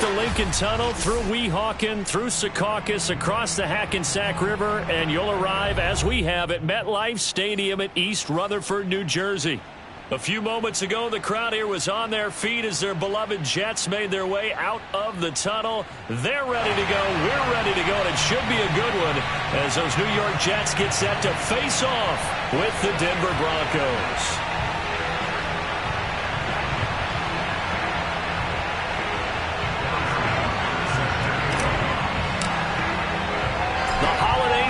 the Lincoln Tunnel, through Weehawken, through Secaucus, across the Hackensack River, and you'll arrive, as we have, at MetLife Stadium at East Rutherford, New Jersey. A few moments ago, the crowd here was on their feet as their beloved Jets made their way out of the tunnel. They're ready to go. We're ready to go, and it should be a good one as those New York Jets get set to face off with the Denver Broncos.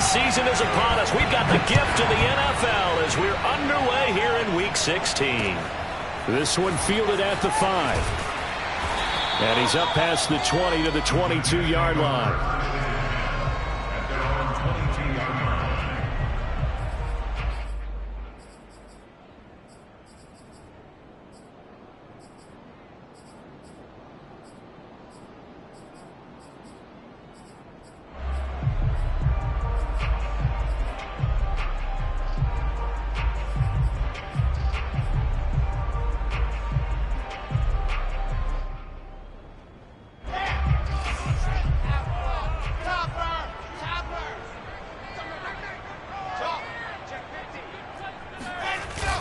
Season is upon us. We've got the gift of the NFL as we're underway here in Week 16. This one fielded at the 5. And he's up past the 20 to the 22-yard line.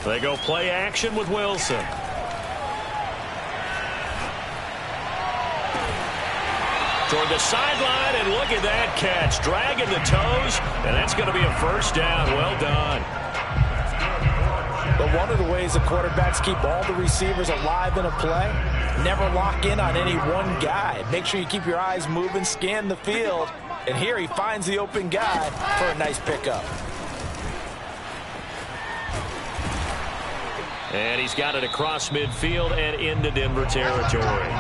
They go play action with Wilson. Toward the sideline, and look at that catch. Dragging the toes, and that's going to be a first down. Well done. But one of the ways the quarterbacks keep all the receivers alive in a play, never lock in on any one guy. Make sure you keep your eyes moving, scan the field, and here he finds the open guy for a nice pickup. And he's got it across midfield and into Denver territory.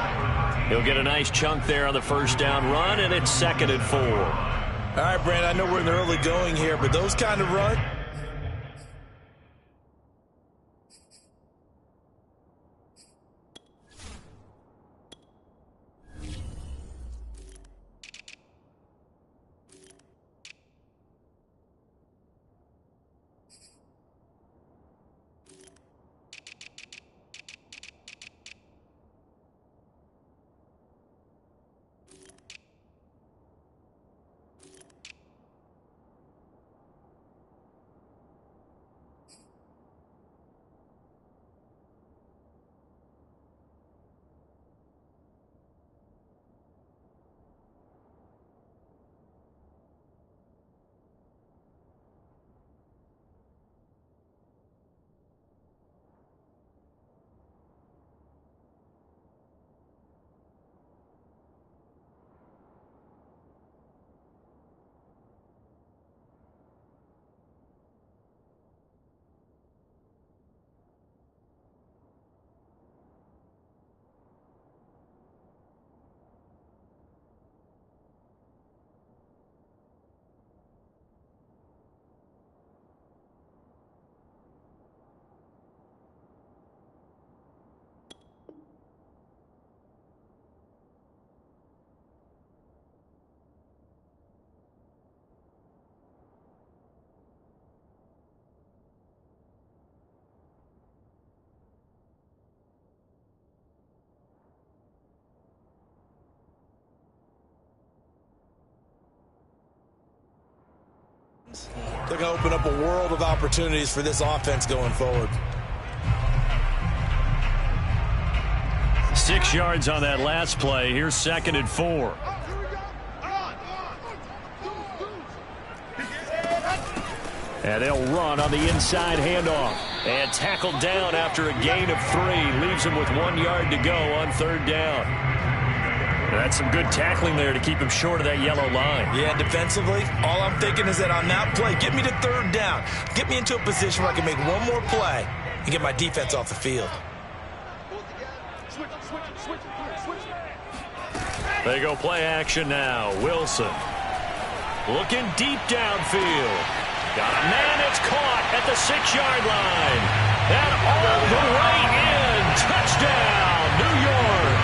He'll get a nice chunk there on the first down run, and it's 2nd and 4. All right, Brandon, I know we're in the early going here, but those kind of runs. They're going to open up a world of opportunities for this offense going forward. 6 yards on that last play. Here's 2nd and 4. And they'll run on the inside handoff. And tackled down after a gain of 3. Leaves him with 1 yard to go on 3rd down. That's some good tackling there to keep him short of that yellow line. Yeah, defensively, all I'm thinking is that on that play, get me to 3rd down. Get me into a position where I can make one more play and get my defense off the field. They go play action now. Wilson looking deep downfield. Got a man that's caught at the 6-yard line. And all the way in. Touchdown, New York.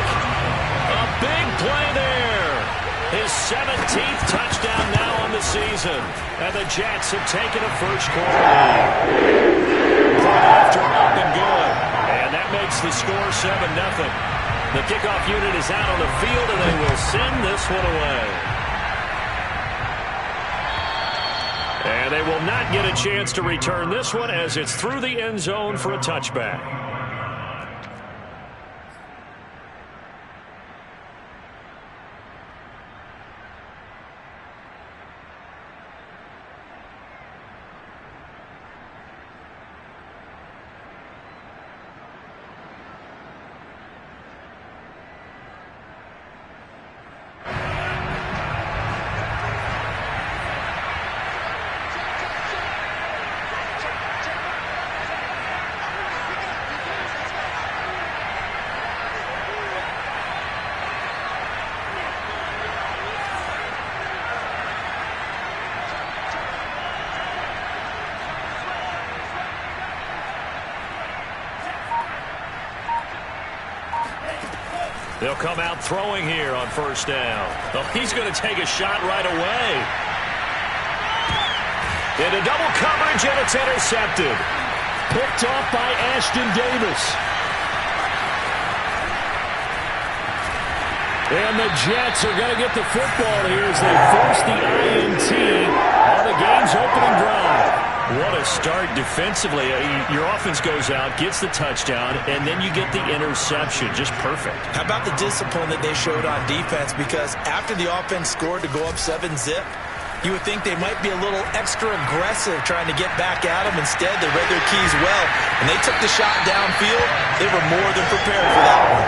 A big play there. His 17th touchdown now on the season. And the Jets have taken a first-quarter lead. After up and good. And that makes the score 7-0. The kickoff unit is out on the field, and they will send this one away. And they will not get a chance to return this one as it's through the end zone for a touchback. They'll come out throwing here on first down. Oh, he's going to take a shot right away. Into double coverage, and it's intercepted. Picked off by Ashton Davis. And the Jets are going to get the football here as they force the INT on the game's opening drive. What a start defensively. Your offense goes out, gets the touchdown, and then you get the interception. Just perfect. How about the discipline that they showed on defense? Because after the offense scored to go up 7-zip, you would think they might be a little extra aggressive trying to get back at them. Instead, they read their keys well. When they took the shot downfield, they were more than prepared for that one.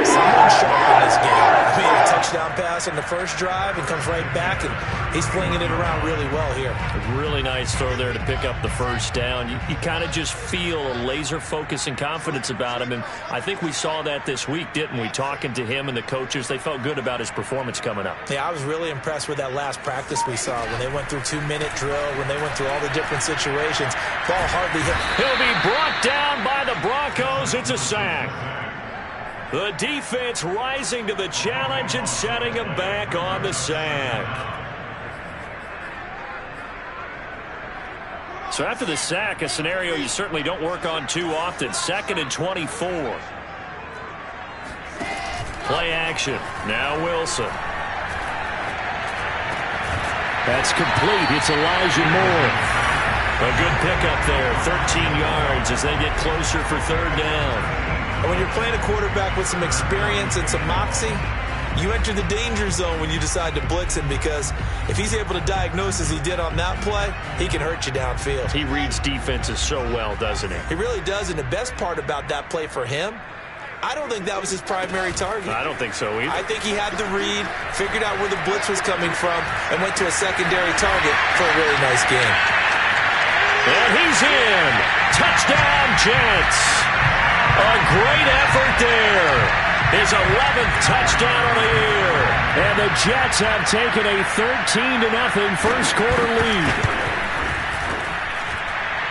Someone sharp in this game. I mean, a touchdown pass on the first drive and comes right back, and he's flinging it around really well here. A really nice throw there to pick up the first down. You kind of just feel a laser focus and confidence about him, and I think we saw that this week, didn't we? Talking to him and the coaches, they felt good about his performance coming up. Yeah, I was really impressed with that last practice we saw when they went through 2-minute drill, when they went through all the different situations. Ball hardly hit. He'll be brought down by the Broncos. It's a sack. The defense rising to the challenge and setting him back on the sack. So after the sack, a scenario you certainly don't work on too often. 2nd and 24. Play action. Now Wilson. That's complete. It's Elijah Moore. A good pickup there. 13 yards as they get closer for 3rd down. And when you're playing a quarterback with some experience and some moxie, you enter the danger zone when you decide to blitz him, because if he's able to diagnose as he did on that play, he can hurt you downfield. He reads defenses so well, doesn't he? He really does, and the best part about that play for him, I don't think that was his primary target. I don't think so either. I think he had the read, figured out where the blitz was coming from, and went to a secondary target for a really nice game. And he's in. Touchdown, Jets. A great effort there. His 11th touchdown on the year. And the Jets have taken a 13-0 first quarter lead.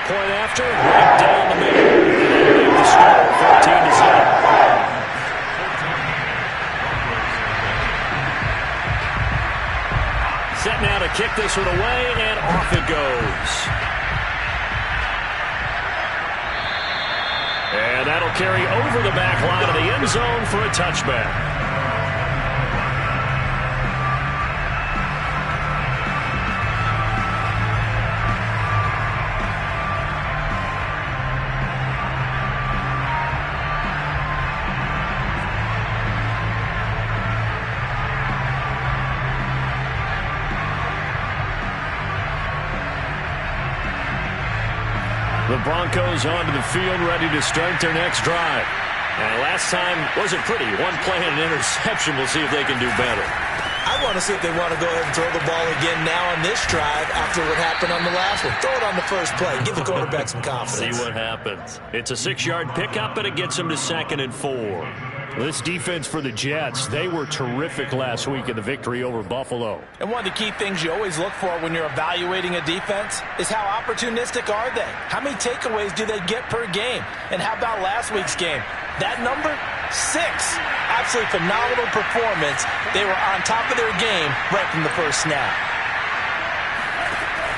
Point after, right down the middle. And the score, 13-0. Set now to kick this one away, and off it goes. And that'll carry over the back line of the end zone for a touchback. The Broncos onto the field, ready to start their next drive. And last time wasn't pretty. One play and an interception. We'll see if they can do better. I want to see if they want to go ahead and throw the ball again now on this drive after what happened on the last one. Throw it on the first play. Give the quarterback some confidence. See what happens. It's a 6-yard pickup, and it gets them to 2nd and 4. This defense for the Jets, they were terrific last week in the victory over Buffalo. And one of the key things you always look for when you're evaluating a defense is how opportunistic are they? How many takeaways do they get per game? And how about last week's game? That number? 6. Absolutely phenomenal performance. They were on top of their game right from the first snap.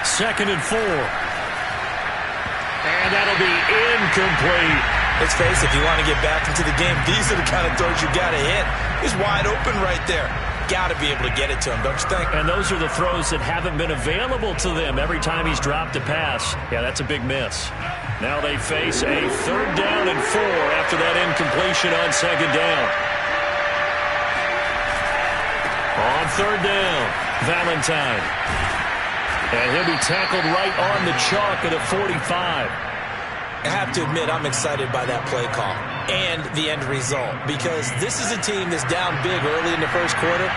2nd and 4. And that'll be incomplete. Let's face it, if you want to get back into the game, these are the kind of throws you got to hit. He's wide open right there. Got to be able to get it to him, don't you think? And those are the throws that haven't been available to them every time he's dropped a pass. Yeah, that's a big miss. Now they face a 3rd down and 4 after that incompletion on 2nd down. On 3rd down, Valentine. And he'll be tackled right on the chalk at a 45. I have to admit, I'm excited by that play call and the end result, because this is a team that's down big early in the first quarter,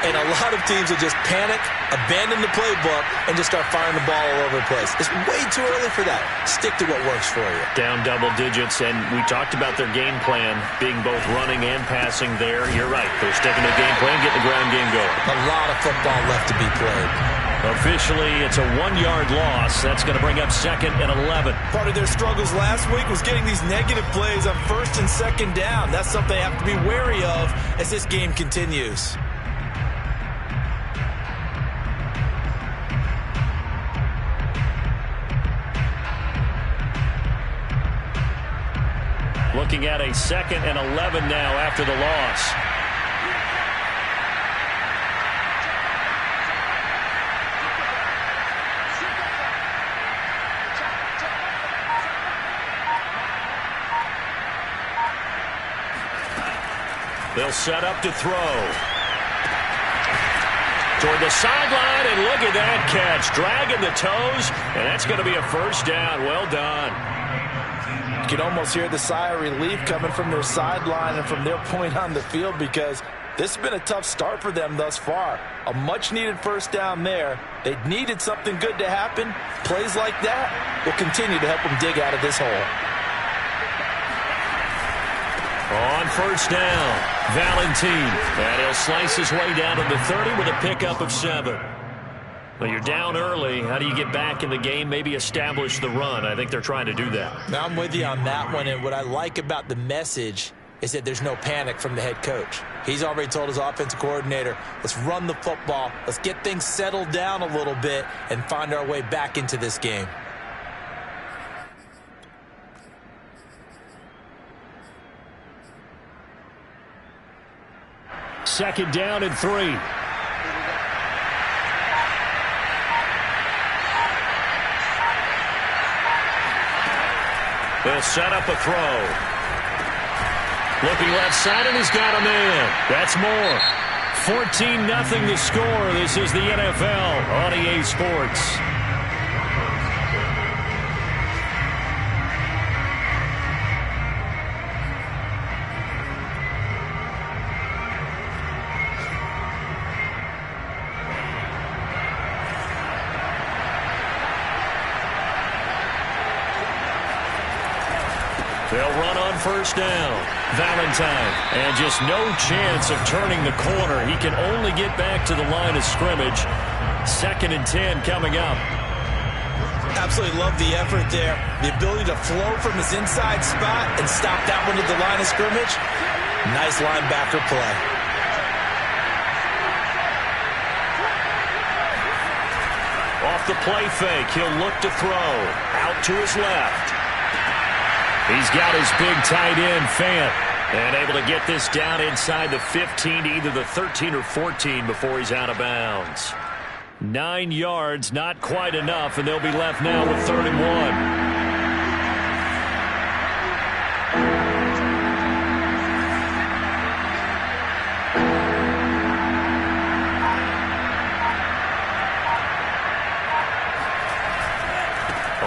and a lot of teams will just panic, abandon the playbook, and just start firing the ball all over the place. It's way too early for that. Stick to what works for you. Down double digits, and we talked about their game plan being both running and passing there. You're right. They're sticking to the game plan, getting the ground game going. A lot of football left to be played. Officially, it's a 1-yard loss. That's going to bring up 2nd and 11. Part of their struggles last week was getting these negative plays on 1st and 2nd down. That's something they have to be wary of as this game continues. Looking at a 2nd and 11 now after the loss. They'll set up to throw. Toward the sideline, and look at that catch. Dragging the toes, and that's going to be a 1st down. Well done. You can almost hear the sigh of relief coming from their sideline and from their point on the field, because this has been a tough start for them thus far. A much-needed 1st down there. They needed something good to happen. Plays like that will continue to help them dig out of this hole. On 1st down, Valentine. And he'll slice his way down to the 30 with a pickup of 7. Well, you're down early. How do you get back in the game, maybe establish the run? I think they're trying to do that. Now, I'm with you on that one, and what I like about the message is that there's no panic from the head coach. He's already told his offensive coordinator, let's run the football, let's get things settled down a little bit, and find our way back into this game. Second down and 3. They'll set up a throw. Looking left side, and he's got a man. That's more. 14-0 the score. This is the NFL on EA Sports. They'll run on 1st down. Valentine. And just no chance of turning the corner. He can only get back to the line of scrimmage. 2nd and 10 coming up. Absolutely love the effort there. The ability to flow from his inside spot and stop that one at the line of scrimmage. Nice linebacker play. Off the play fake, he'll look to throw. Out to his left. He's got his big tight end, Fant, and able to get this down inside the 15, either the 13 or 14 before he's out of bounds. 9 yards, not quite enough, and they'll be left now with 3rd and 1.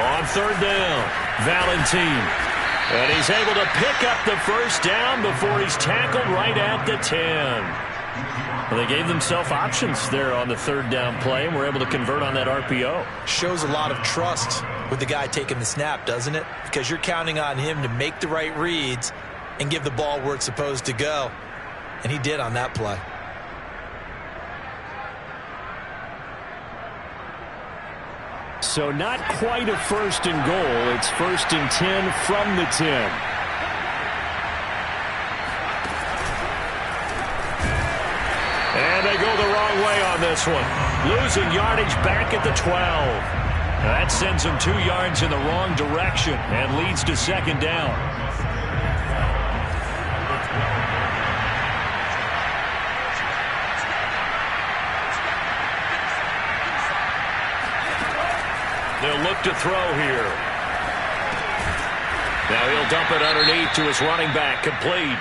On 3rd down, Valentine. And he's able to pick up the 1st down before he's tackled right at the 10. Well, they gave themselves options there on the 3rd down play, and were able to convert on that RPO. Shows a lot of trust with the guy taking the snap, doesn't it? Because you're counting on him to make the right reads and give the ball where it's supposed to go. And he did on that play. So not quite a 1st and goal. It's 1st and 10 from the 10. And they go the wrong way on this one. Losing yardage back at the 12. That sends them 2 yards in the wrong direction and leads to 2nd down. look to throw here. Now he'll dump it underneath to his running back, complete.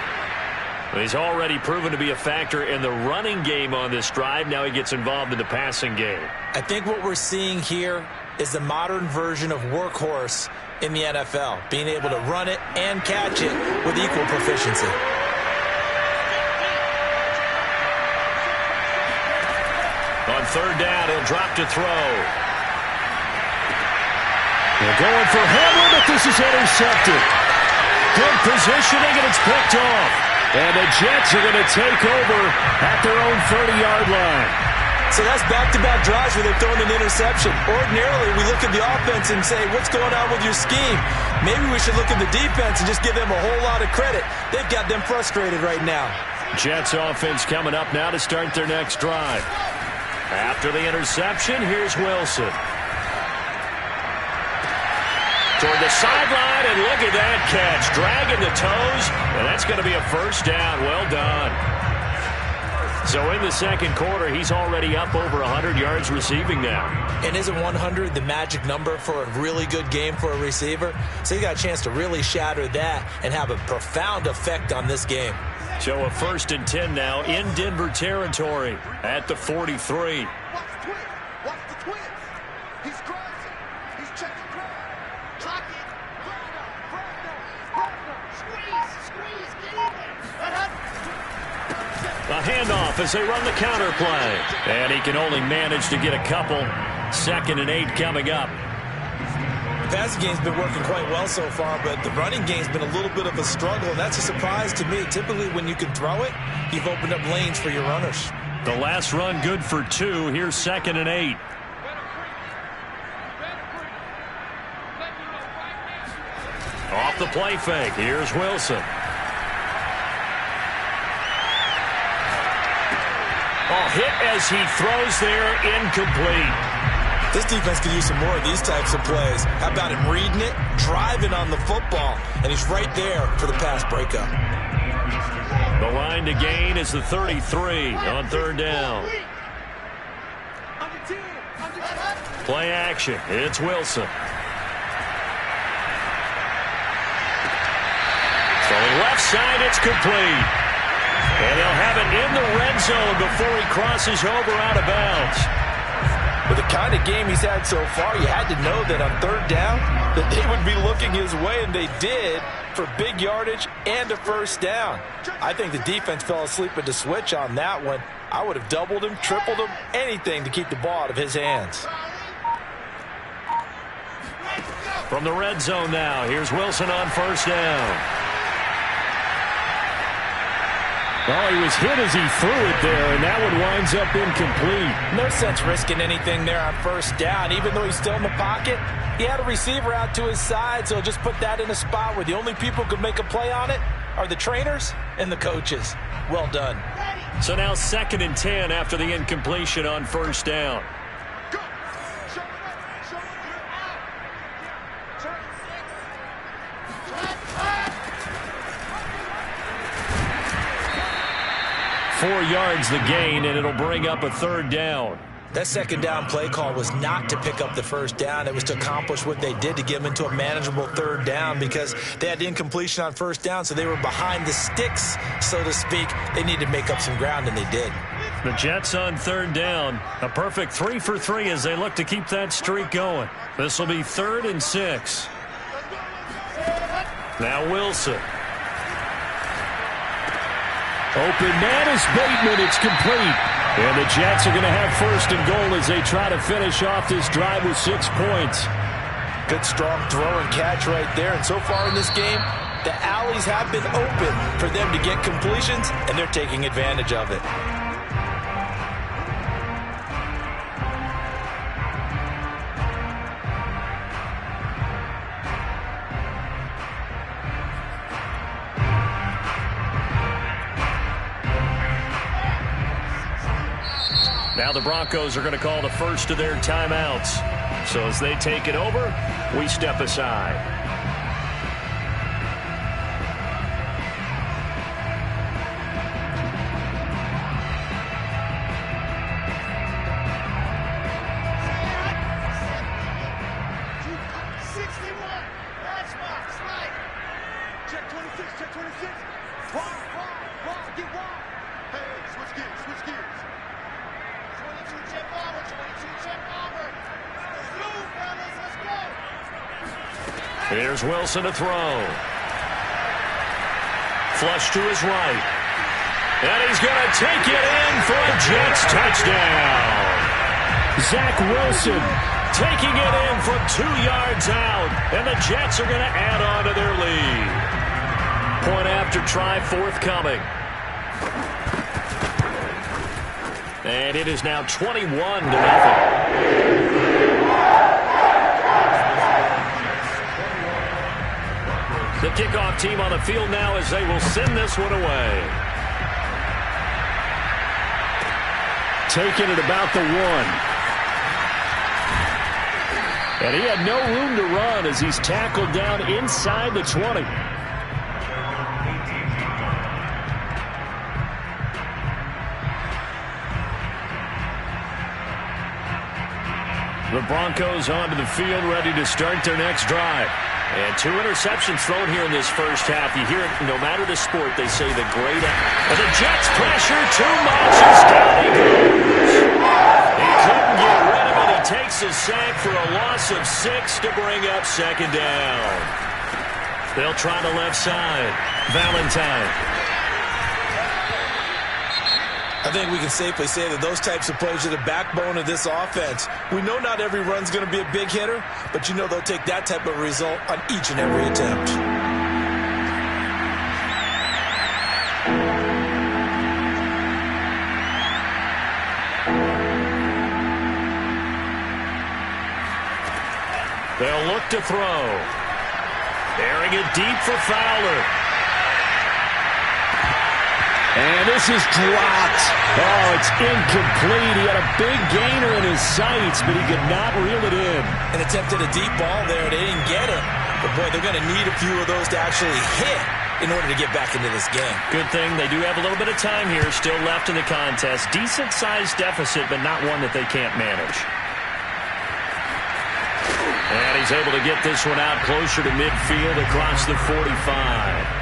He's already proven to be a factor in the running game on this drive. Now he gets involved in the passing game. I think what we're seeing here is the modern version of workhorse in the NFL, being able to run it and catch it with equal proficiency. On third down, he'll drop to throw. They're going for Hamler, but this is intercepted. Good positioning, and it's picked off. And the Jets are going to take over at their own 30-yard line. So that's back-to-back drives where they've thrown an interception. Ordinarily, we look at the offense and say, what's going on with your scheme? Maybe we should look at the defense and just give them a whole lot of credit. They've got them frustrated right now. Jets offense coming up now to start their next drive. After the interception, here's Wilson. Toward the sideline, and look at that catch. Dragging the toes, and that's going to be a first down. Well done. So in the second quarter, he's already up over 100 yards receiving now. And isn't 100 the magic number for a really good game for a receiver? So he got a chance to really shatter that and have a profound effect on this game. So a 1st and 10 now in Denver territory at the 43. A handoff as they run the counter play. And he can only manage to get a couple. 2nd and 8 coming up. The passing game's been working quite well so far, but the running game's been a little bit of a struggle, and that's a surprise to me. Typically, when you can throw it, you've opened up lanes for your runners. The last run good for 2. Here's 2nd and 8. Off the play fake. Here's Wilson. Oh, hit as he throws there, incomplete. This defense could use some more of these types of plays. How about him reading it, driving on the football, and he's right there for the pass breakup. The line to gain is the 33 on third down. Play action. It's Wilson. Throwing left side, it's complete. And he'll have it in the red zone before he crosses over out of bounds. With the kind of game he's had so far, you had to know that on third down that they would be looking his way, and they did, for big yardage and a first down. I think the defense fell asleep at the switch on that one. I would have doubled him, tripled him, anything to keep the ball out of his hands. From the red zone now, here's Wilson on first down. Oh, he was hit as he threw it there, and that one winds up incomplete. No sense risking anything there on first down. Even though he's still in the pocket, he had a receiver out to his side, so just put that in a spot where the only people who could make a play on it are the trainers and the coaches. Well done. So now 2nd and 10 after the incompletion on first down. 4 yards the gain, and it'll bring up a third down. That second down play call was not to pick up the first down. It was to accomplish what they did, to get them into a manageable third down, because they had the incompletion on first down, so they were behind the sticks, so to speak. They needed to make up some ground, and they did. The Jets on third down. A perfect 3 for 3 as they look to keep that streak going. This will be 3rd and 6. Now Wilson. Open man is Bateman. It's complete. And the Jets are going to have 1st and goal as they try to finish off this drive with 6 points. Good strong throw and catch right there. And so far in this game, the alleys have been open for them to get completions, and they're taking advantage of it. Now the Broncos are going to call the first of their timeouts. So as they take it over, we step aside. Here's Wilson to throw. Flush to his right. And he's going to take it in for a Jets touchdown. Zach Wilson taking it in from 2 yards out. And the Jets are going to add on to their lead. Point after try forthcoming. And it is now 21-0. The kickoff team on the field now as they will send this one away. Taking it about the 1. And he had no room to run as he's tackled down inside the 20. The Broncos onto the field, ready to start their next drive. And 2 interceptions thrown here in this first half. You hear it no matter the sport, they say the great. And the Jets pressure too much as down he goes. He couldn't get rid of it. He takes a sack for a loss of 6 to bring up second down. They'll try the left side. Valentine. I think we can safely say that those types of plays are the backbone of this offense. We know not every run's going to be a big hitter, but you know they'll take that type of result on each and every attempt. They'll look to throw. Airing it deep for Fowler. And this is dropped. Oh, it's incomplete. He had a big gainer in his sights, but he could not reel it in. And attempted a deep ball there. They didn't get it. But, boy, they're going to need a few of those to actually hit in order to get back into this game. Good thing they do have a little bit of time here still left in the contest. Decent-sized deficit, but not one that they can't manage. And he's able to get this one out closer to midfield across the 45.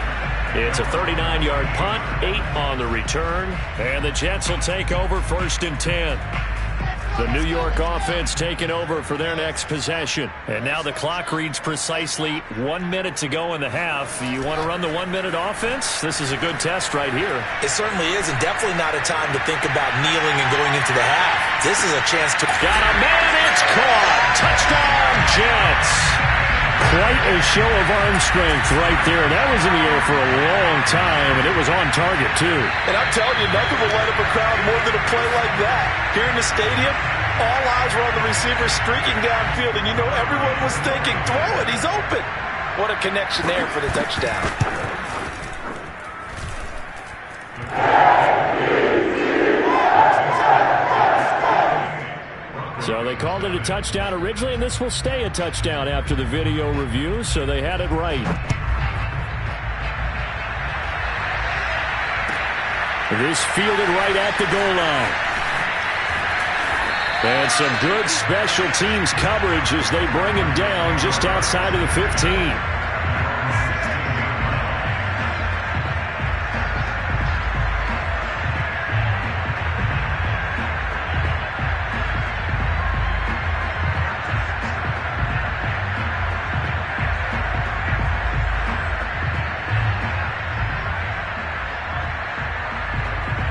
It's a 39-yard punt, 8 on the return, and the Jets will take over 1st and 10. The New York offense taking over for their next possession. And now the clock reads precisely 1 minute to go in the half. You want to run the 1 minute offense? This is a good test right here. It certainly is, and definitely not a time to think about kneeling and going into the half. This is a chance to... Got a man, it's caught. Touchdown, Jets. Quite a show of arm strength right there. That was in the air for a long time, and it was on target, too. And I'm telling you, nothing will light up a crowd more than a play like that. Here in the stadium, all eyes were on the receiver streaking downfield, and you know everyone was thinking, throw it, he's open. What a connection there for the touchdown. So they called it a touchdown originally, and this will stay a touchdown after the video review, so they had it right. This fielded right at the goal line. And some good special teams coverage as they bring him down just outside of the 15.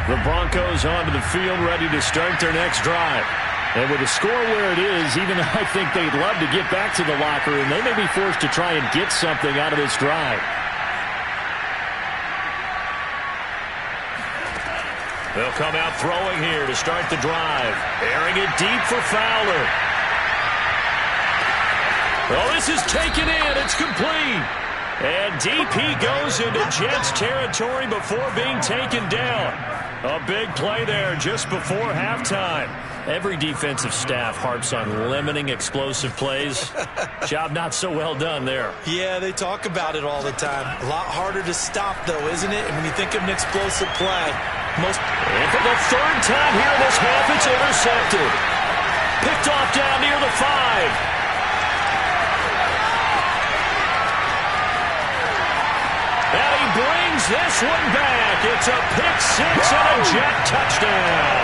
The Broncos onto the field ready to start their next drive. And with the score where it is, even though I think they'd love to get back to the locker room, they may be forced to try and get something out of this drive. They'll come out throwing here to start the drive. Airing it deep for Fowler. Oh, this is taken in. It's complete. And deep he goes into Jets territory before being taken down. A big play there just before halftime. Every defensive staff harps on limiting explosive plays. Job not so well done there. Yeah, they talk about it all the time. A lot harder to stop, though, isn't it? And when you think of an explosive play, And for the third time here in this half, it's intercepted. Picked off down near the 5. And he brings this one back. It's a pick six and a Jet touchdown.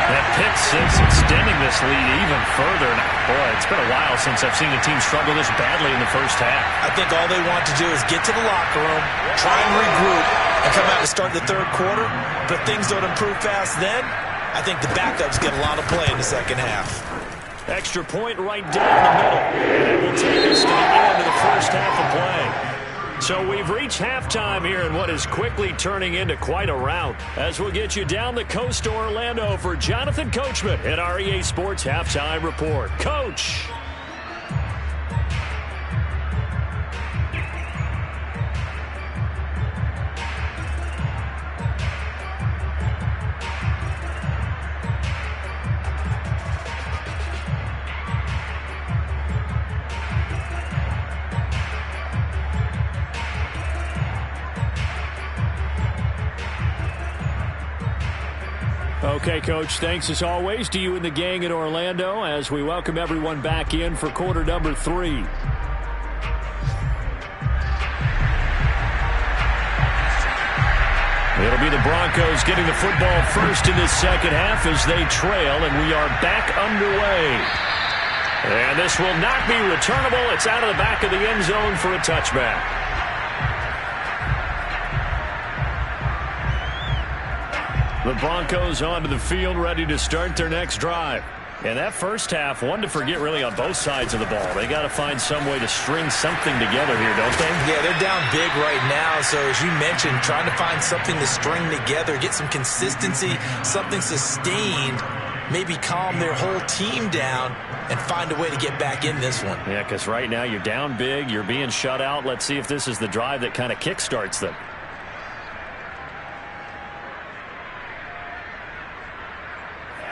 That pick extending this lead even further. And boy, it's been a while since I've seen a team struggle this badly in the first half. I think all they want to do is get to the locker room, try and regroup, and come out to start the third quarter. But if things don't improve fast then, I think the backups get a lot of play in the second half. Extra point right down the middle. And it will take us to the end of the first half of play. So we've reached halftime here in what is quickly turning into quite a rout, as we'll get you down the coast to Orlando for Jonathan Coachman at our EA Sports Halftime Report. Coach! Okay, Coach, thanks as always to you and the gang in Orlando as we welcome everyone back in for quarter number 3. It'll be the Broncos getting the football first in this second half as they trail, and we are back underway. And this will not be returnable. It's out of the back of the end zone for a touchback. The Broncos onto the field, ready to start their next drive. And that first half, one to forget really on both sides of the ball. They got to find some way to string something together here, don't they? Yeah, they're down big right now. So as you mentioned, trying to find something to string together, get some consistency, something sustained, maybe calm their whole team down and find a way to get back in this one. Yeah, because right now you're down big, you're being shut out. Let's see if this is the drive that kind of kickstarts them.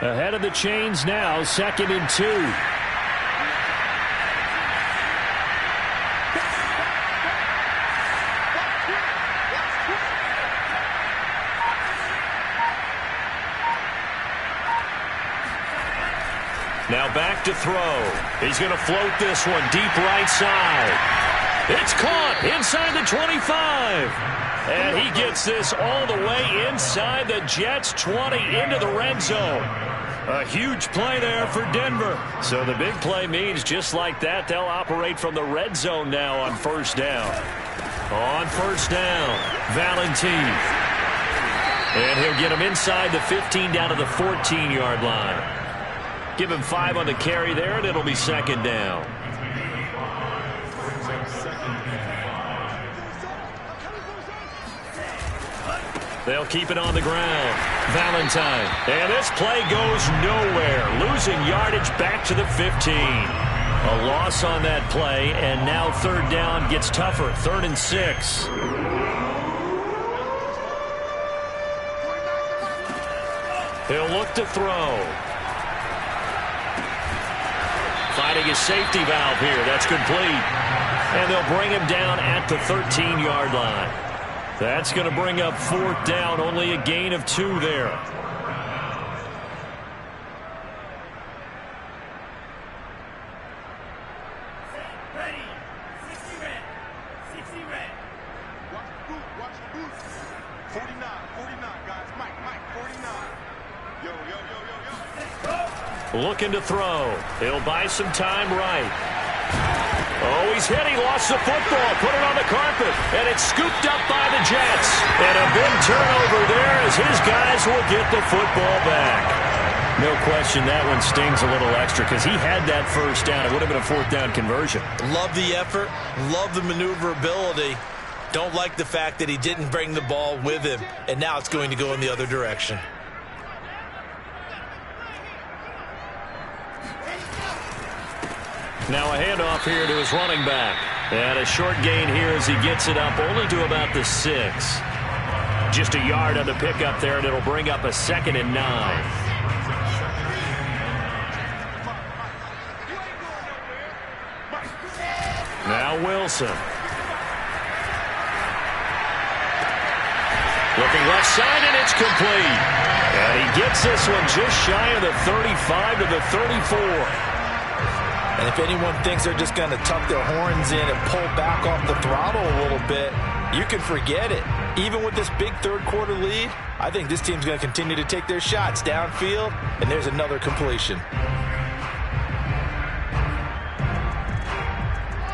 Ahead of the chains now, 2nd and 2. Now back to throw. He's going to float this one deep right side. It's caught inside the 25. And he gets this all the way inside the Jets' 20 into the red zone. A huge play there for Denver. So the big play means just like that, they'll operate from the red zone now on first down. On first down, Valentine. And he'll get him inside the 15 down to the 14-yard line. Give him 5 on the carry there, and it'll be 2nd down. They'll keep it on the ground. Valentine. And this play goes nowhere. Losing yardage back to the 15. A loss on that play, and now 3rd down gets tougher. 3rd and 6. He'll look to throw. Finding his safety valve here. That's complete. And they'll bring him down at the 13-yard line. That's going to bring up 4th down. Only a gain of 2 there. Ready. 60 red. 60 red. Watch the boot. Watch the boot. 49. 49, guys. Mike. 49. Yo. Looking to throw. He'll buy some time right. Oh, he's hit. He lost the football. Put it on the carpet. And it's scooped up by the Jets. And a big turnover there as his guys will get the football back. No question that one stings a little extra because he had that first down. It would have been a 4th down conversion. Love the effort. Love the maneuverability. Don't like the fact that he didn't bring the ball with him. And now it's going to go in the other direction. Now a handoff here to his running back. And a short gain here as he gets it up only to about the 6. Just a yard on the pickup there, and it'll bring up a 2nd and 9. Now Wilson. Looking left side, and it's complete. And he gets this one just shy of the 35 to the 34. And if anyone thinks they're just going to tuck their horns in and pull back off the throttle a little bit, you can forget it. Even with this big third-quarter lead, I think this team's going to continue to take their shots downfield, and there's another completion.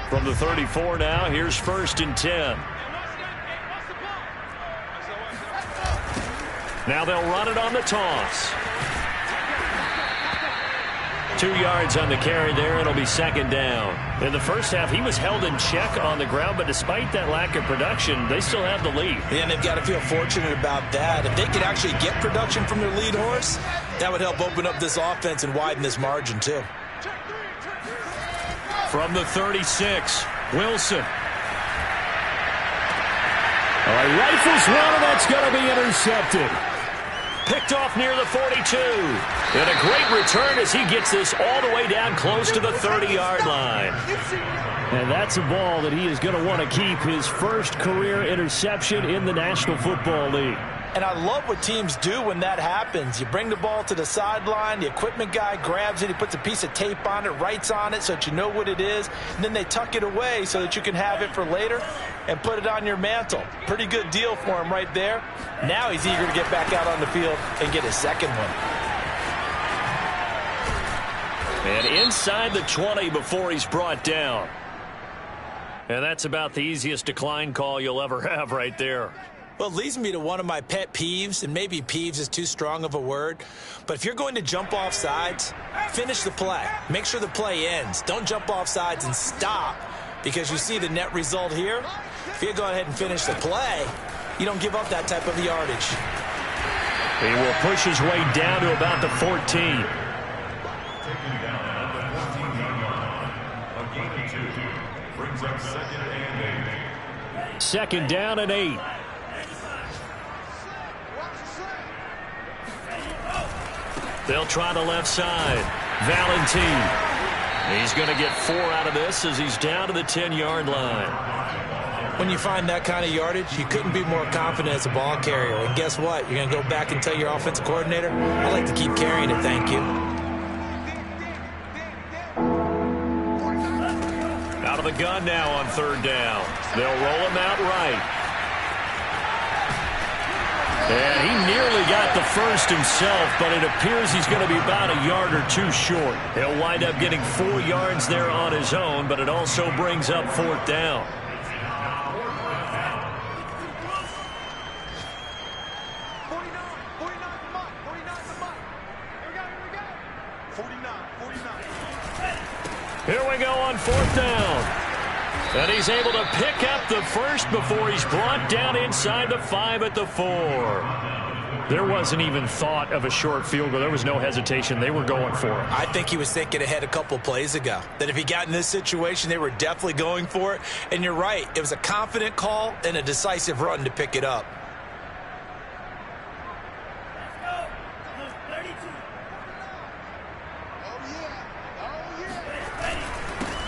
From the 34 now, here's 1st and 10. Now they'll run it on the toss. 2 yards on the carry there. It'll be 2nd down. In the first half, he was held in check on the ground, but despite that lack of production, they still have the lead. Yeah, and they've got to feel fortunate about that. If they could actually get production from their lead horse, that would help open up this offense and widen this margin, too. From the 36, Wilson. Rifles one, and that's going to be intercepted. Picked off near the 42. And a great return as he gets this all the way down close to the 30-yard line. And that's a ball that he is going to want to keep, his first career interception in the National Football League. And I love what teams do when that happens. You bring the ball to the sideline, the equipment guy grabs it, he puts a piece of tape on it, writes on it so that you know what it is, and then they tuck it away so that you can have it for later and put it on your mantle. Pretty good deal for him right there. Now he's eager to get back out on the field and get his second one. And inside the 20 before he's brought down. And that's about the easiest decline call you'll ever have right there. Well, it leads me to one of my pet peeves, and maybe peeves is too strong of a word, but if you're going to jump off sides, finish the play. Make sure the play ends. Don't jump off sides and stop, because you see the net result here. If you go ahead and finish the play, you don't give up that type of yardage. He will push his way down to about the 14. Second down and 8. They'll try the left side. Valentine. He's going to get 4 out of this as he's down to the 10-yard line. When you find that kind of yardage, you couldn't be more confident as a ball carrier. And guess what? You're going to go back and tell your offensive coordinator, I'd like to keep carrying it, thank you. Out of the gun now on 3rd down. They'll roll him out right. And he nearly got the first himself, but it appears he's going to be about a yard or 2 short. He'll wind up getting 4 yards there on his own, but it also brings up 4th down. Here we go on 4th down. And he's able to pick up the first before he's brought down inside the 5 at the 4. There wasn't even thought of a short field goal. There was no hesitation. They were going for it. I think he was thinking ahead a couple plays ago, that if he got in this situation, they were definitely going for it. And you're right. It was a confident call and a decisive run to pick it up.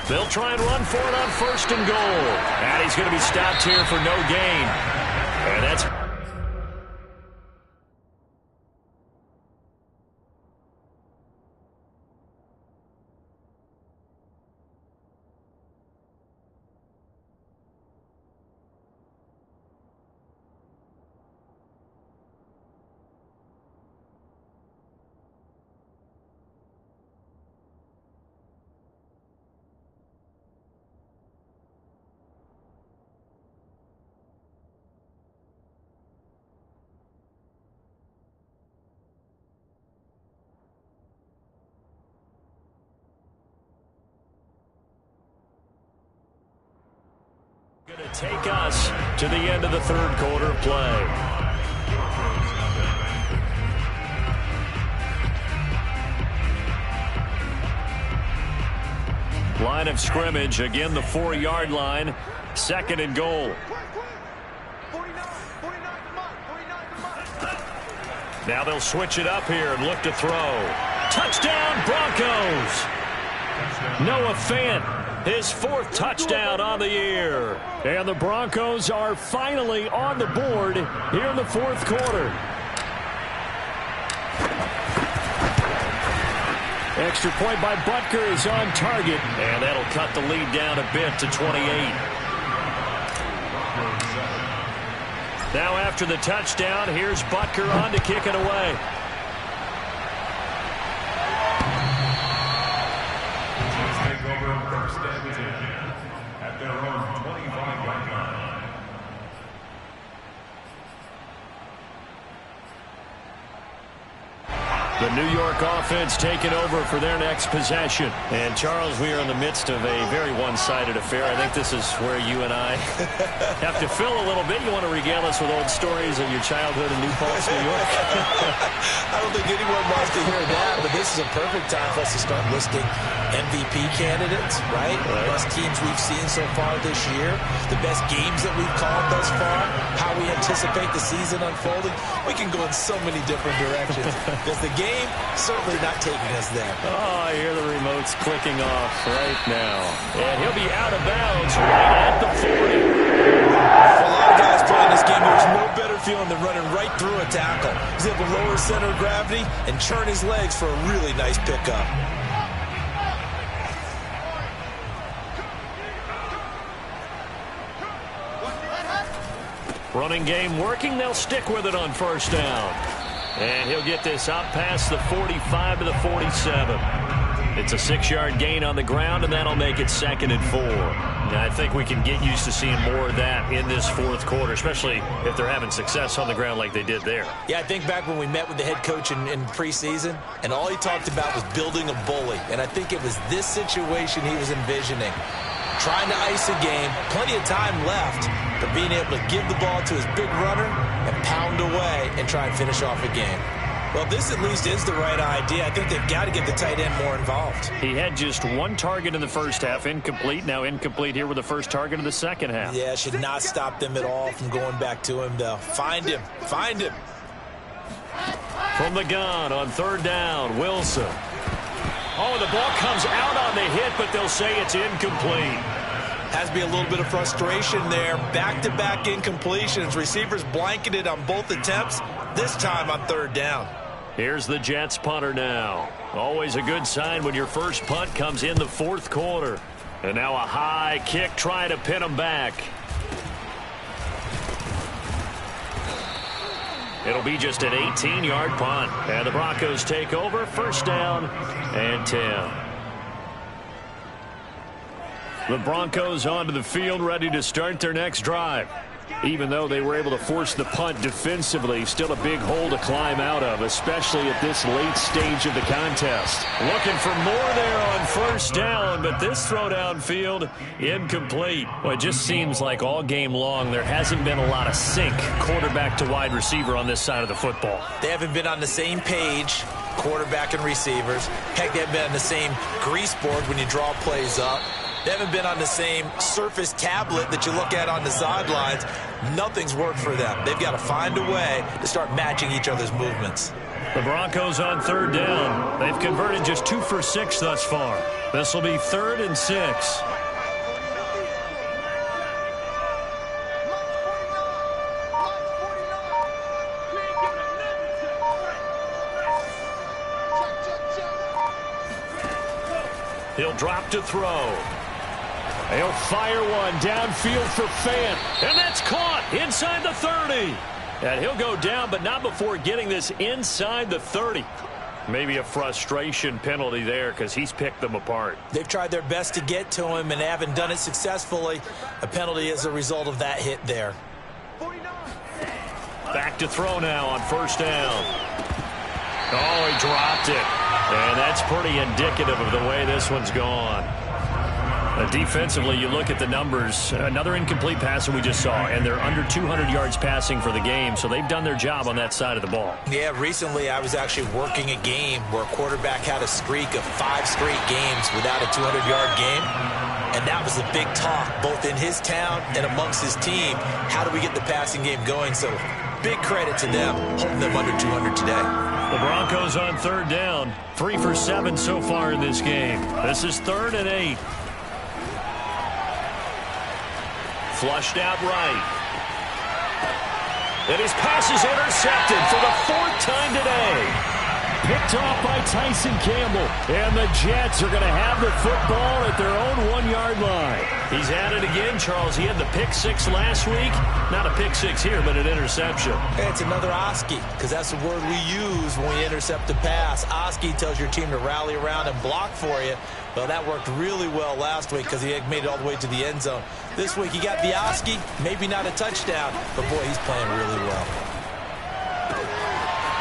They'll try and run for it on 1st and goal. And he's going to be stopped here for no gain. And that's... going to take us to the end of the 3rd quarter of play. Line of scrimmage, again the 4-yard line, 2nd and goal. Now they'll switch it up here and look to throw. Touchdown Broncos! Noah Fant. His 4th touchdown on the year. And the Broncos are finally on the board here in the 4th quarter. Extra point by Butker is on target. And that'll cut the lead down a bit to 28. Now after the touchdown, here's Butker on to kick it away. Take over first and 10 at their own 25-yard line. The New York offense taking over for their next possession. And, Charles, we are in the midst of a very one-sided affair. I think this is where you and I have to fill a little bit. You want to regale us with old stories of your childhood in New Paltz, New York? I don't think anyone wants to hear that, but this is a perfect time for us to start listing MVP candidates, right? The best teams we've seen so far this year, the best games that we've called thus far, how we anticipate the season unfolding. We can go in so many different directions because the game certainly not taking us there. Oh, I hear the remotes clicking off right now. And he'll be out of bounds right at the 40. For a lot of guys playing this game, there's no better feeling than running right through a tackle. He's able to lower his center of gravity and churn his legs for a really nice pickup. Running game working. They'll stick with it on first down. And he'll get this up past the 45 to the 47. It's a 6-yard gain on the ground, and that'll make it 2nd and 4. And I think we can get used to seeing more of that in this fourth quarter, especially if they're having success on the ground like they did there. Yeah, I think back when we met with the head coach in preseason, and all he talked about was building a bully. And I think it was this situation he was envisioning. Trying to ice a game, plenty of time left, but being able to give the ball to his big runner and pound away and try and finish off a game. Well, this at least is the right idea. I think they've got to get the tight end more involved. He had just one target in the first half, incomplete. Now incomplete here with the first target of the second half. Yeah, should not stop them at all from going back to him, though. Find him. Find him. From the gun on third down, Wilson. Oh, the ball comes out on the hit, but they'll say it's incomplete. Has to be a little bit of frustration there. Back-to-back incompletions. Receivers blanketed on both attempts, this time on third down. Here's the Jets punter now. Always a good sign when your first punt comes in the fourth quarter. And now a high kick trying to pin them back. It'll be just an 18-yard punt. And the Broncos take over, first down and 10. The Broncos onto the field, ready to start their next drive. Even though they were able to force the punt defensively, still a big hole to climb out of, especially at this late stage of the contest. Looking for more there on first down, but this throw downfield, incomplete. Well, it just seems like all game long there hasn't been a lot of sync quarterback to wide receiver on this side of the football. They haven't been on the same page, quarterback and receivers. Heck, they haven't been on the same grease board when you draw plays up. They haven't been on the same surface tablet that you look at on the sidelines. Nothing's worked for them. They've got to find a way to start matching each other's movements. The Broncos on third down. They've converted just 2 for 6 thus far. This will be 3rd and 6. He'll drop to throw. He'll fire one downfield for Fant. And that's caught inside the 30. And he'll go down, but not before getting this inside the 30. Maybe a frustration penalty there because he's picked them apart. They've tried their best to get to him and haven't done it successfully. A penalty as a result of that hit there. Back to throw now on first down. Oh, he dropped it. And that's pretty indicative of the way this one's gone. Defensively, you look at the numbers. Another incomplete pass that we just saw, and they're under 200 yards passing for the game, so they've done their job on that side of the ball. Yeah, recently I was actually working a game where a quarterback had a streak of 5 straight games without a 200-yard game, and that was the big talk, both in his town and amongst his team. How do we get the passing game going? So big credit to them, holding them under 200 today. The Broncos on third down, 3 for 7 so far in this game. This is 3rd and 8. Flushed out right. And his pass is intercepted for the 4th time today. Picked Picked off by Tyson Campbell. And the Jets are going to have the football at their own 1-yard line. He's at it again, Charles. He had the pick six last week. Not a pick six here, but an interception. Hey, it's another Oski, because that's the word we use when we intercept a pass. Oski tells your team to rally around and block for you. Well, that worked really well last week because he had made it all the way to the end zone. This week he got the Oski, maybe not a touchdown, but boy, he's playing really well.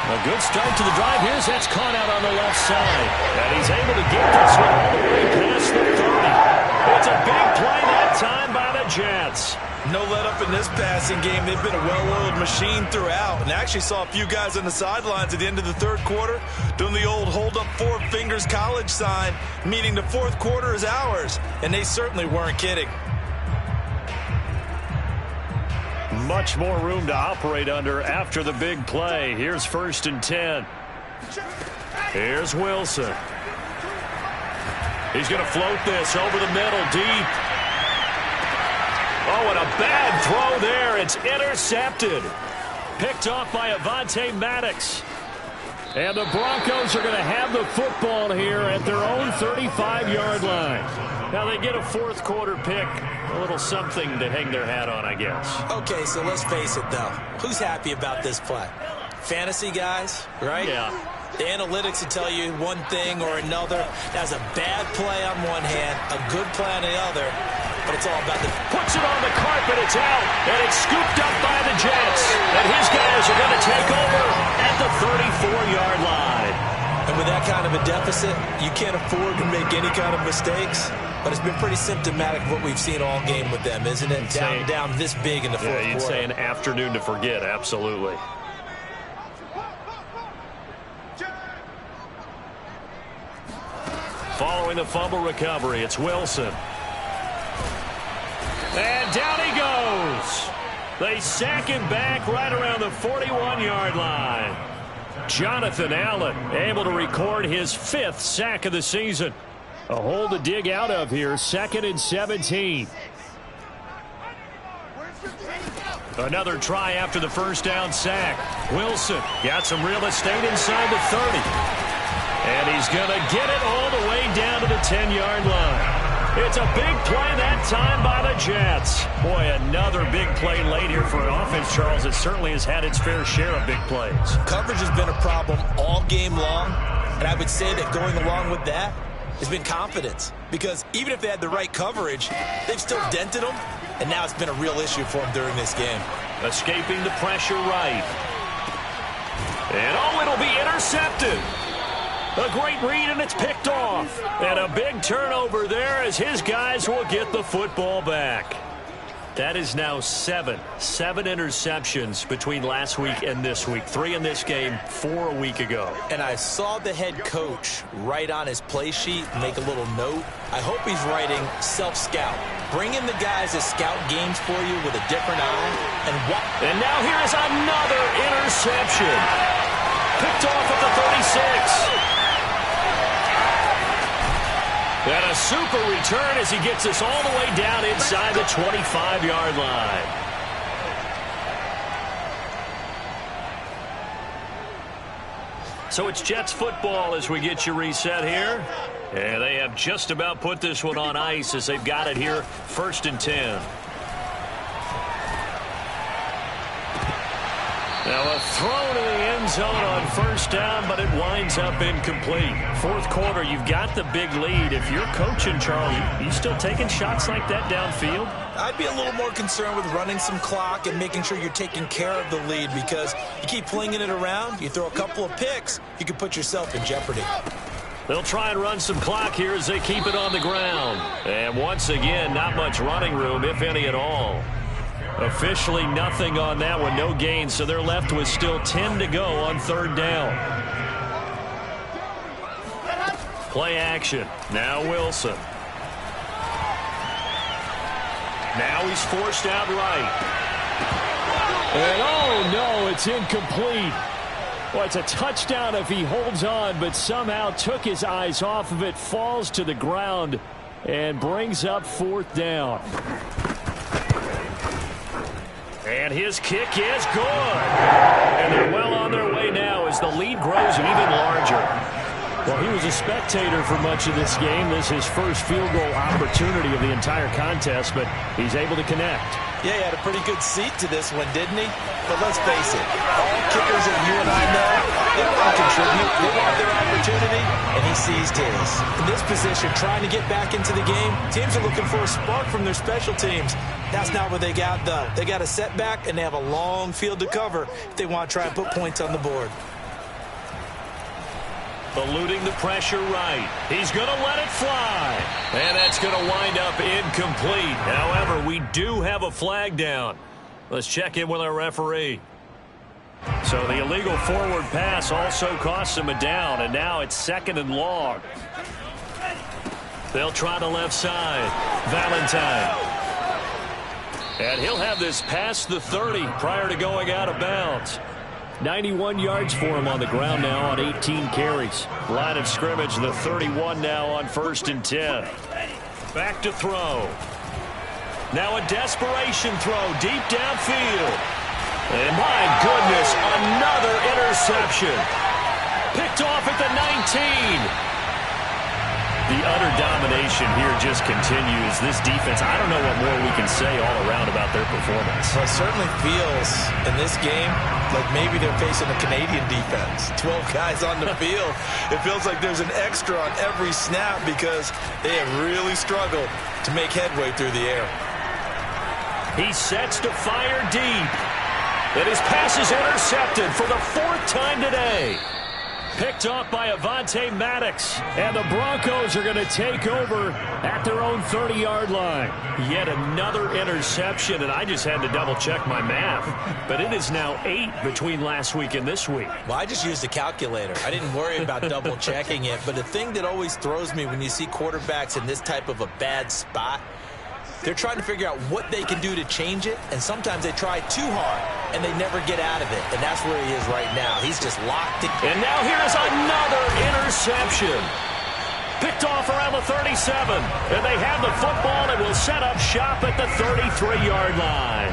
A good start to the drive. Here's that's caught out on the left side. And he's able to get this one all the way past the 30. It's a big play that time by the Jets. No let up in this passing game. They've been a well-oiled machine throughout. And I actually saw a few guys on the sidelines at the end of the third quarter doing the old hold up 4 fingers college sign, meaning the fourth quarter is ours. And they certainly weren't kidding. Much more room to operate under after the big play. Here's 1st and 10. Here's Wilson. He's going to float this over the middle, deep. Oh, and a bad throw there. It's intercepted. Picked off by Avonte Maddox. And the Broncos are going to have the football here at their own 35-yard line. Now they get a fourth quarter pick. A little something to hang their hat on, I guess. Okay, so let's face it, though. Who's happy about this play? Fantasy guys, right? Yeah. The analytics will tell you one thing or another. That's a bad play on one hand, a good play on the other. But it's all about the... Puts it on the carpet, it's out, and it's scooped up by the Jets. And his guys are going to take over at the 34-yard line. And with that kind of a deficit, you can't afford to make any kind of mistakes. But it's been pretty symptomatic of what we've seen all game with them, isn't it? Down this big in the fourth quarter. You'd say an afternoon to forget, absolutely. Following the fumble recovery, it's Wilson. And down he goes. They sack him back right around the 41-yard line. Jonathan Allen able to record his 5th sack of the season. A hole to dig out of here, 2nd and 17. Another try after the first down sack. Wilson got some real estate inside the 30. And he's going to get it all the way down to the 10-yard line. It's a big play that time by the Jets. Boy, another big play late here for an offense, Charles, that certainly has had its fair share of big plays. Coverage has been a problem all game long, and I would say that going along with that has been confidence. Because even if they had the right coverage, they've still dented them, and now it's been a real issue for them during this game. Escaping the pressure right. And it'll be intercepted. A great read, and it's picked off. And a big turnover there as his guys will get the football back. That is now 7 interceptions between last week and this week. 3 in this game, 4 a week ago. And I saw the head coach write on his play sheet, make a little note. I hope he's writing self-scout. Bring in the guys that scout games for you with a different eye. And now here's another interception. Picked off at the 36. And a super return as he gets us all the way down inside the 25-yard line. So it's Jets football as we get you reset here. And they have just about put this one on ice as they've got it here, 1st and 10. Now a throw to the end zone on 1st down, but it winds up incomplete. Fourth quarter, you've got the big lead. If you're coaching, Charles, you still taking shots like that downfield? I'd be a little more concerned with running some clock and making sure you're taking care of the lead, because you keep flinging it around, you throw a couple of picks, you could put yourself in jeopardy. They'll try and run some clock here as they keep it on the ground. And once again, not much running room, if any at all. Officially nothing on that one, no gain, so they're left with still 10 to go on 3rd down. Play action. Now Wilson. Now he's forced out right. And oh no, it's incomplete. Well, it's a touchdown if he holds on, but somehow took his eyes off of it, falls to the ground, and brings up 4th down. And his kick is good. And they're well on their way now as the lead grows even larger. Well, he was a spectator for much of this game. This is his first field goal opportunity of the entire contest, but he's able to connect. Yeah, he had a pretty good seat to this one, didn't he? But let's face it, all kickers that you and I know, they want to contribute. They want their opportunity, and he seized his. In this position, trying to get back into the game, teams are looking for a spark from their special teams. That's not what they got, though. They got a setback, and they have a long field to cover if they want to try and put points on the board. Eluding the pressure right. He's going to let it fly. And that's going to wind up incomplete. However, we do have a flag down. Let's check in with our referee. So the illegal forward pass also costs him a down, and now it's 2nd and long. They'll try the left side. Valentine. And he'll have this past the 30 prior to going out of bounds. 91 yards for him on the ground now on 18 carries. Line of scrimmage, the 31 now on 1st and 10. Back to throw. Now a desperation throw deep downfield. And my goodness, another interception. Picked off at the 19. The utter domination here just continues. This defense, I don't know what more we can say all around about their performance. Well, it certainly feels in this game like maybe they're facing a Canadian defense. 12 guys on the field. It feels like there's an extra on every snap because they have really struggled to make headway through the air. He sets to fire deep. And his pass is intercepted for the 4th time today. Picked off by Avonte Maddox. And the Broncos are going to take over at their own 30-yard line. Yet another interception, and I just had to double-check my math. But it is now 8 between last week and this week. Well, I just used a calculator. I didn't worry about double-checking it. But the thing that always throws me when you see quarterbacks in this type of a bad spot, they're trying to figure out what they can do to change it, and sometimes they try too hard, and they never get out of it, and that's where he is right now. He's just locked in. And now here's another interception. Picked off around the 37, and they have the football and will set up shop at the 33-yard line.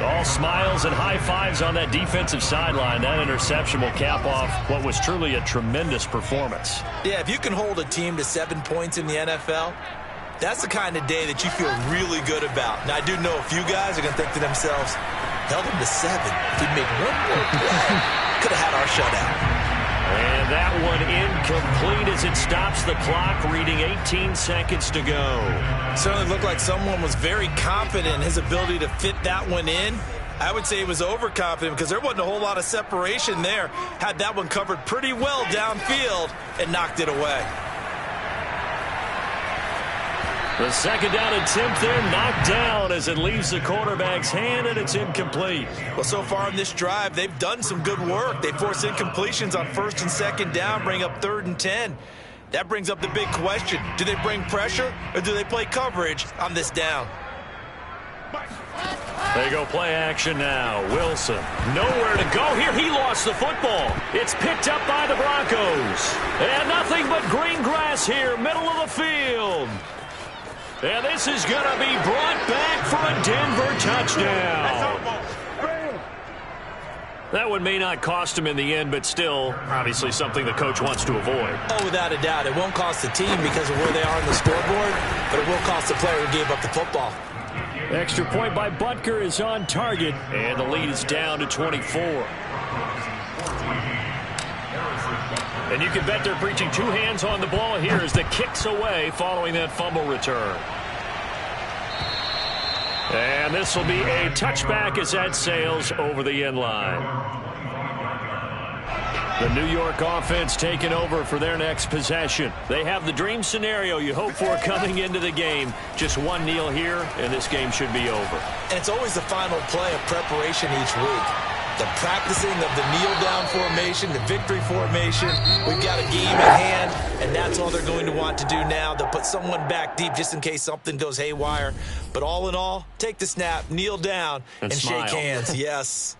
All smiles and high fives on that defensive sideline. That interception will cap off what was truly a tremendous performance. Yeah, if you can hold a team to 7 points in the NFL, that's the kind of day that you feel really good about. Now, I do know a few guys are going to think to themselves, held him to 7. If he'd make one more play, could have had our shutout. And that one incomplete as it stops the clock, reading 18 seconds to go. Certainly looked like someone was very confident in his ability to fit that one in. I would say he was overconfident because there wasn't a whole lot of separation there. Had that one covered pretty well downfield and knocked it away. The 2nd down attempt there knocked down as it leaves the quarterback's hand, and it's incomplete. Well, so far in this drive, they've done some good work. They force incompletions on 1st and 2nd down, bring up 3rd and 10. That brings up the big question. Do they bring pressure, or do they play coverage on this down? They go play action now. Wilson, nowhere to go here. He lost the football. It's picked up by the Broncos. And nothing but green grass here, middle of the field. And this is going to be brought back for a Denver touchdown. That one may not cost him in the end, but still, obviously something the coach wants to avoid. Oh, without a doubt. It won't cost the team because of where they are on the scoreboard, but it will cost the player who gave up the football. Extra point by Butker is on target, and the lead is down to 24. And you can bet they're preaching 2 hands on the ball here as the kick's away following that fumble return. And this will be a touchback as that sails over the end line. The New York offense taking over for their next possession. They have the dream scenario you hope for coming into the game. Just one kneel here, and this game should be over. And it's always the final play of preparation each week. The practicing of the kneel-down formation, the victory formation. We've got a game at hand, and that's all they're going to want to do now. They'll put someone back deep just in case something goes haywire. But all in all, take the snap, kneel down, and shake hands. Yes.